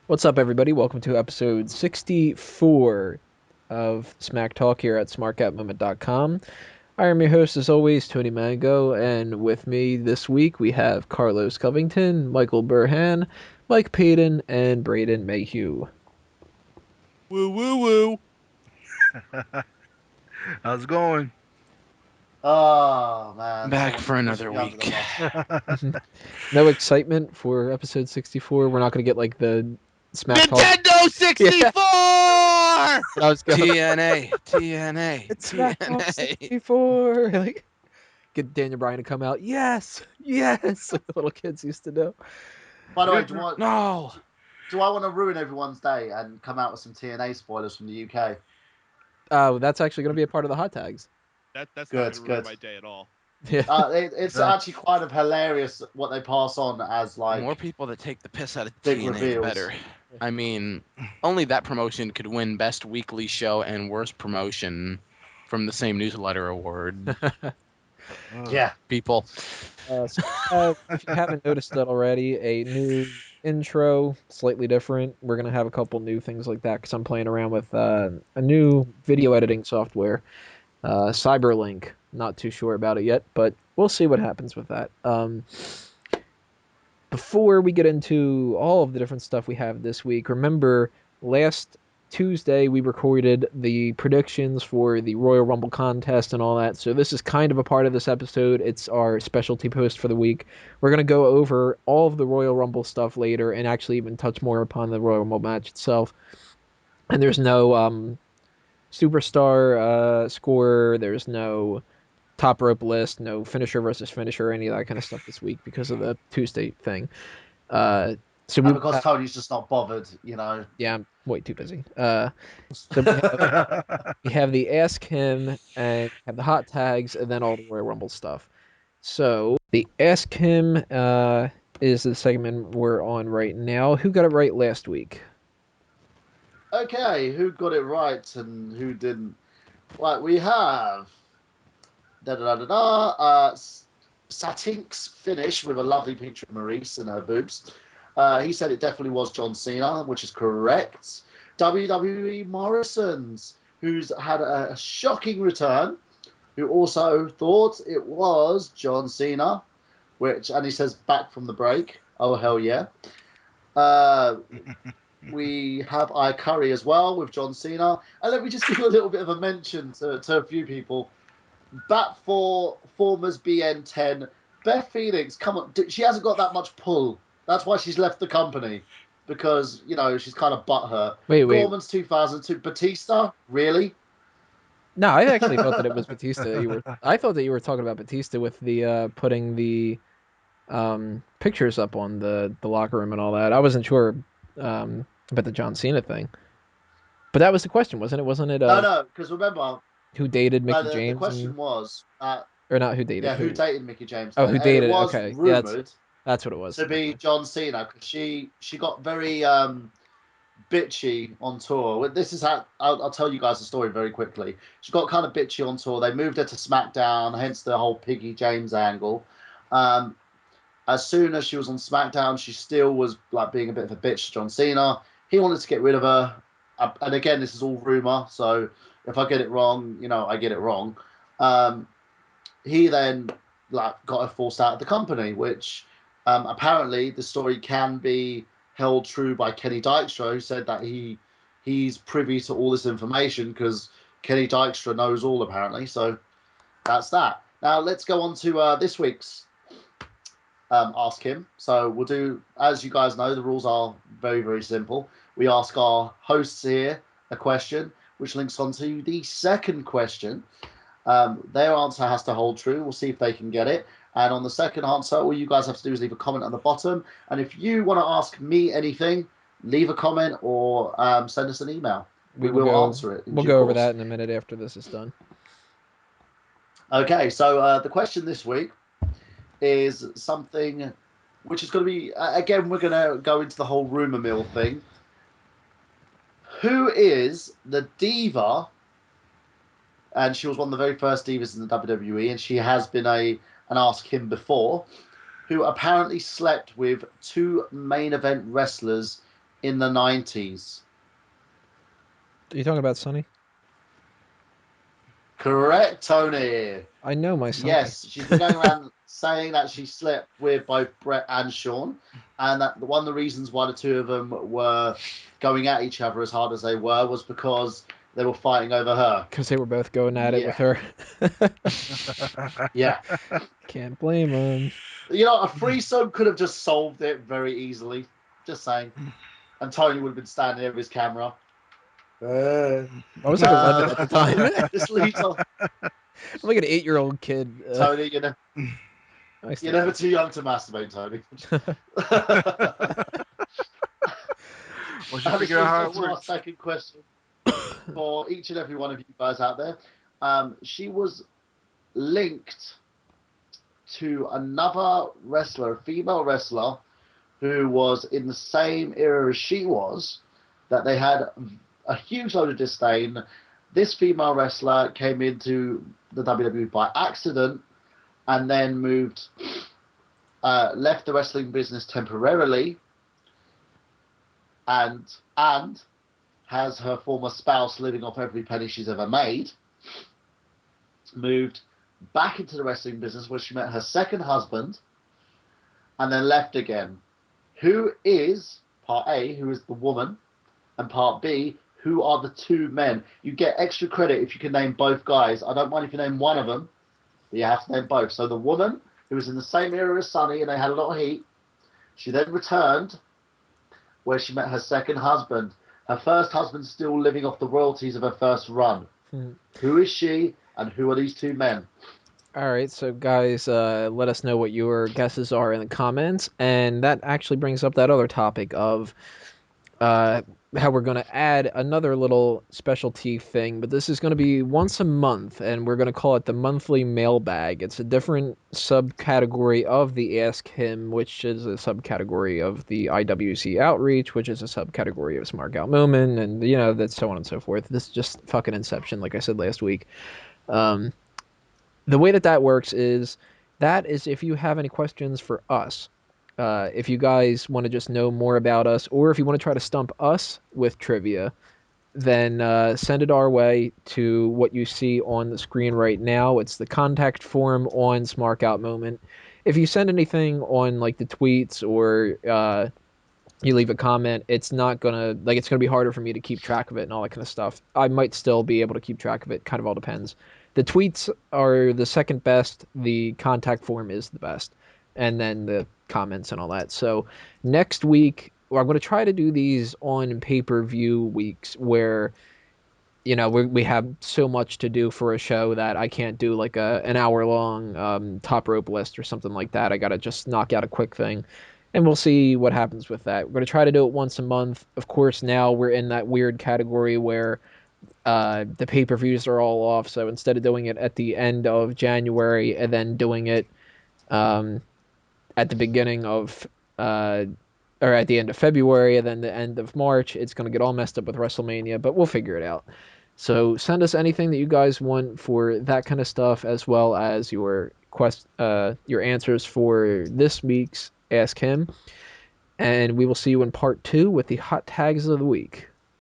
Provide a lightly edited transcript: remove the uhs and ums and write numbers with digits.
What's up, everybody? Welcome to episode 64 of Smack Talk here at smark@moment.com. I am your host, as always, Tony Mango, and with me this week we have Carlos Covington, Michael Burhan, Mike Payton, and Braden Mayhew. Woo woo woo. How's it going? Oh man, Back someone for push another me under week. the bus. No excitement for episode 64. We're not going to get like the Smack Talk. Nintendo 64! I was going, TNA, TNA, it's Smack Talk TNA. 64. Like, get Daniel Bryan to come out. Yes, yes, like the little kids used to do. By the way, No. do I want to ruin everyone's day and come out with some TNA spoilers from the UK? That's actually going to be a part of the hot tags. That's Good, not going to ruin good. my day at all. Yeah. It's actually kind of hilarious what they pass on as like More people that take the piss out of big TNA, the reveals. better. I mean, only that promotion could win Best Weekly Show and Worst Promotion from the same newsletter award. Yeah. People. So, if you haven't noticed it already, a new intro, slightly different. We're going to have a couple new things like that because I'm playing around with a new video editing software, Cyberlink. Not too sure about it yet, but we'll see what happens with that. Before we get into all of the different stuff we have this week, remember last Tuesday we recorded the predictions for the Royal Rumble contest and all that. So this is kind of a part of this episode. It's our specialty post for the week. We're going to go over all of the Royal Rumble stuff later and actually even touch more upon the Royal Rumble match itself. And there's no superstar score. There's no top rope list, no finisher versus finisher, any of that kind of stuff this week because of the Tuesday thing. So And because Tony's just not bothered, you know. yeah, I'm way too busy. So we have the Ask Him and have the hot tags and then all the Royal Rumble stuff. So the Ask Him is the segment we're on right now. Who got it right last week? Okay, who got it right and who didn't? Right, we have Satink's finish with a lovely picture of Maurice and her boobs. He said it definitely was John Cena, which is correct. WWE Morrison's, who's had a shocking return, who also thought it was John Cena, and he says back from the break. Oh, hell yeah. We have I Curry as well with John Cena. And let me just give a little bit of a mention to a few people. Bat for Formers BN10. Beth Phoenix, come on. She hasn't got that much pull. That's why she's left the company. Because, you know, she's kind of butthurt. Wait. Gorman's 2002. Batista? Really? No, I actually thought that it was Batista. I thought that you were talking about Batista with the putting the pictures up on the locker room and all that. I wasn't sure about the John Cena thing. But that was the question, wasn't it? Wasn't it? No, because remember, who dated Mickey James? the question was... or not who dated? Yeah, who dated Mickey James? Oh, who dated? It was okay, rumored that's what it was. to be John Cena because she got very bitchy on tour. This is how I'll tell you guys the story very quickly. She got kind of bitchy on tour. They moved her to SmackDown, hence the whole Piggy James angle. As soon as she was on SmackDown, she still was like being a bit of a bitch to John Cena. He wanted to get rid of her, and again, this is all rumor. So if I get it wrong, you know, I get it wrong. He then got her forced out of the company, which apparently the story can be held true by Kenny Dykstra, who said that he's privy to all this information because Kenny Dykstra knows all apparently. So that's that. Now let's go on to this week's Ask Him. So we'll do, as you guys know, the rules are very, very simple. We ask our hosts here a question, which links on to the second question. Their answer has to hold true. We'll see if they can get it. And on the second answer, all you guys have to do is leave a comment on the bottom. And if you want to ask me anything, leave a comment or send us an email. We will answer it. We'll go over that in a minute after this is done. Okay, so the question this week is something which is going to be, again, we're going to go into the whole rumor mill thing. Who is the diva? And she was one of the very first divas in the WWE, and she has been an Ask Him before. who apparently slept with two main event wrestlers in the 90s? Are you talking about Sonny? Correct, Tony. I know my Sonny. Yes, she's been going around saying that she slept with both Brett and Sean, and that one of the reasons why the two of them were going at each other as hard as they were was because they were fighting over her. Because they were both going at it with Yeah, her. yeah. Can't blame them. You know, a threesome could have just solved it very easily. Just saying. And Tony would have been standing there with his camera. I was like 11 at the time. This leads on. I'm like an 8-year-old kid. Tony, I you're never too young to masturbate, Tony. Once you figure out how it Our works. second question for each and every one of you guys out there. She was linked to another wrestler, a female wrestler, who was in the same era as she was, that they had a huge load of disdain. This female wrestler came into the WWE by accident and then left the wrestling business temporarily, and has her former spouse living off every penny she's ever made. Moved back into the wrestling business where she met her second husband, and then left again. Who is part A, who is the woman, and part B, who are the two men? You get extra credit if you can name both guys. I don't mind if you name one of them, but you have to name both. So the woman, who was in the same era as Sunny, and they had a lot of heat, she then returned, where she met her second husband. Her first husband's still living off the royalties of her first run. Who is she, and who are these two men? All right, so guys, let us know what your guesses are in the comments, and that actually brings up that other topic of how we're going to add another little specialty thing, but this is going to be once a month, and we're going to call it the monthly mailbag. It's a different subcategory of the Ask Him, which is a subcategory of the IWC Outreach, which is a subcategory of Smark Out Moment, and that's so on and so forth. This is just fucking Inception, like I said last week. Um, the way that works is if you have any questions for us, if you guys want to just know more about us, or if you want to try to stump us with trivia, then send it our way to what you see on the screen right now. It's the contact form on Smark Out Moment. If you send anything on like the tweets or you leave a comment, it's gonna be harder for me to keep track of it and all that kind of stuff. I might still be able to keep track of it. Kind of all depends. The tweets are the second best. The contact form is the best, and then the comments and all that. So next week, I'm going to try to do these on pay-per-view weeks where we have so much to do for a show that I can't do like an hour long top rope list or something like that. I got to just knock out a quick thing, and we'll see what happens with that. We're going to try to do it once a month. Of course, now we're in that weird category where the pay-per-views are all off, so instead of doing it at the end of January and then doing it um, at the beginning of or at the end of February and then the end of March, it's going to get all messed up with WrestleMania, but we'll figure it out. So send us anything that you guys want for that kind of stuff, as well as your answers for this week's Ask Him, and we will see you in part 2 with the hot tags of the week.